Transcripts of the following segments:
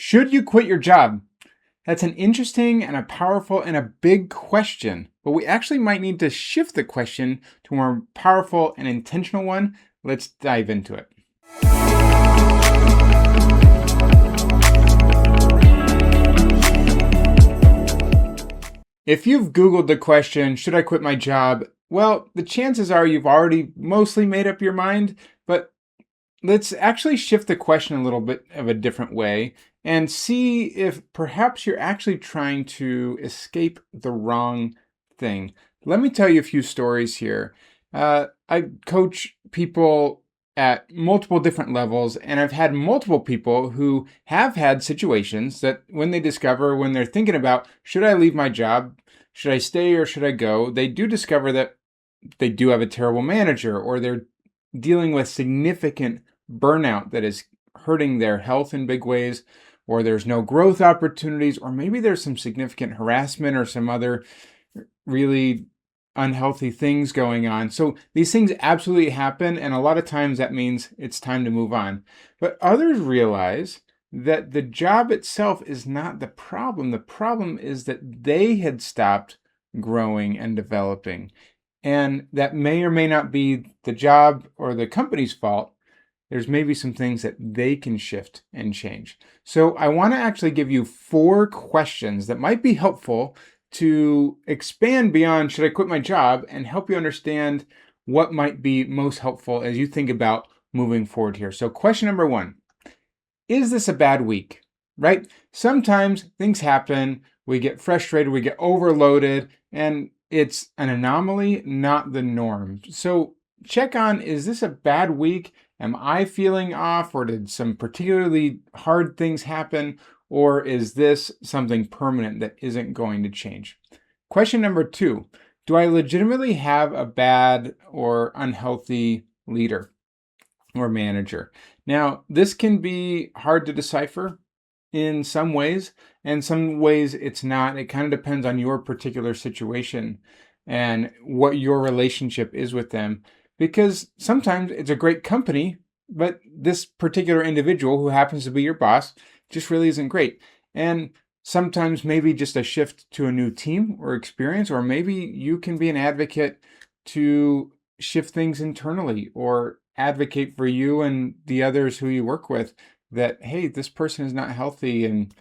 Should you quit your job? That's an interesting and a powerful and a big question, but we actually might need to shift the question to a more powerful and intentional one. Let's dive into it. If you've Googled the question, should I quit my job? Well, the chances are you've already mostly made up your mind, but let's actually shift the question a little bit of a different way and see if perhaps you're actually trying to escape the wrong thing. Let me tell you a few stories here. I coach people at multiple different levels, and I've had multiple people who have had situations that when they're thinking about, should I leave my job? Should I stay or should I go? They do discover that they do have a terrible manager, or they're dealing with significant burnout that is hurting their health in big ways, or there's no growth opportunities, or maybe there's some significant harassment or some other really unhealthy things going on. So these things absolutely happen, and a lot of times that means it's time to move on. But others realize that the job itself is not the problem. The problem is that they had stopped growing and developing. And that may or may not be the job or the company's fault. There's maybe some things that they can shift and change. So I want to actually give you 4 questions that might be helpful to expand beyond should I quit my job and help you understand what might be most helpful as you think about moving forward here. So question number 1, is this a bad week? Right? Sometimes things happen, we get frustrated, we get overloaded, and it's an anomaly, not the norm. So check on, is this a bad week? Am I feeling off, or did some particularly hard things happen? Or is this something permanent that isn't going to change? Question number 2, do I legitimately have a bad or unhealthy leader or manager? Now, this can be hard to decipher in some ways, and some ways it's not. It kind of depends on your particular situation and what your relationship is with them, because sometimes it's a great company, but this particular individual who happens to be your boss just really isn't great. And sometimes maybe just a shift to a new team or experience, or maybe you can be an advocate to shift things internally or advocate for you and the others who you work with that, hey, this person is not healthy, and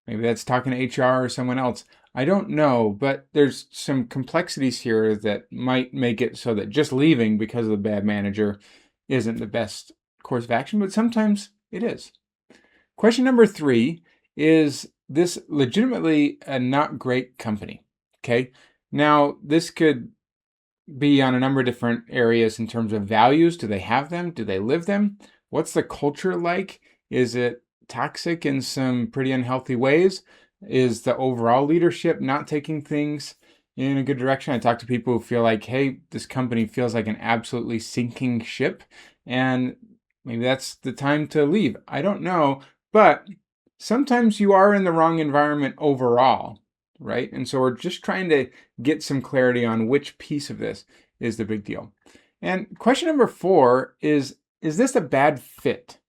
maybe that's talking to HR or someone else. I don't know, but there's some complexities here that might make it so that just leaving because of the bad manager isn't the best course of action, but sometimes it is. Question number 3, is this legitimately a not great company? Okay. Now, this could be on a number of different areas in terms of values. Do they have them? Do they live them? What's the culture like? Is it toxic in some pretty unhealthy ways? Is the overall leadership not taking things in a good direction? I talk to people who feel like, hey, this company feels like an absolutely sinking ship, and maybe that's the time to leave. I don't know, but sometimes you are in the wrong environment overall, right? And so we're just trying to get some clarity on which piece of this is the big deal. And question number 4 is this a bad fit?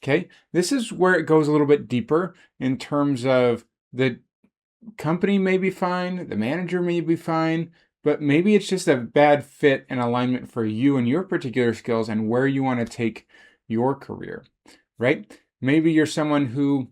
Okay, this is where it goes a little bit deeper in terms of the company may be fine, the manager may be fine, but maybe it's just a bad fit and alignment for you and your particular skills and where you want to take your career, right? Maybe you're someone who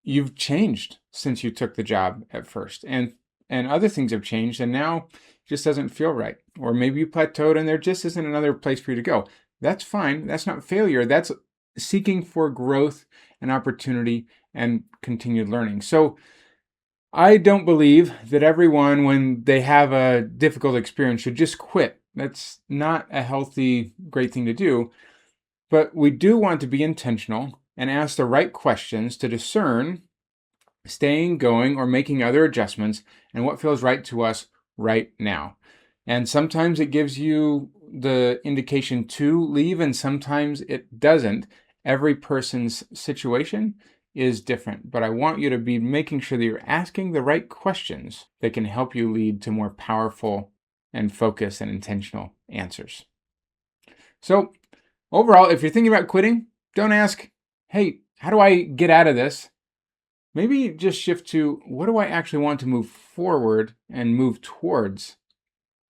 you've changed since you took the job at first, and other things have changed, and now it just doesn't feel right. Or maybe you plateaued and there just isn't another place for you to go. That's fine. That's not failure. That's seeking for growth and opportunity and continued learning. So I don't believe that everyone, when they have a difficult experience, should just quit. That's not a healthy, great thing to do. But we do want to be intentional and ask the right questions to discern staying, going, or making other adjustments and what feels right to us right now. And sometimes it gives you the indication to leave, and sometimes it doesn't. Every person's situation is different, but I want you to be making sure that you're asking the right questions that can help you lead to more powerful and focused and intentional answers. So overall, if you're thinking about quitting, don't ask, hey, how do I get out of this? maybe just shift to, what do I actually want to move forward and move towards?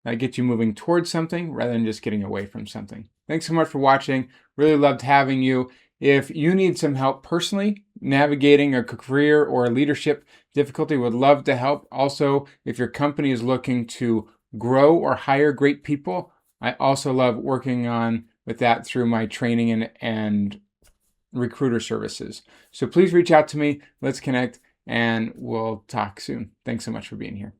That gets you moving towards something rather than just getting away from something. Thanks so much for watching. Really loved having you. If you need some help personally navigating a career or a leadership difficulty, would love to help. Also, if your company is looking to grow or hire great people, I also love working on with that through my training and recruiter services. So please reach out to me. Let's connect and we'll talk soon. Thanks so much for being here.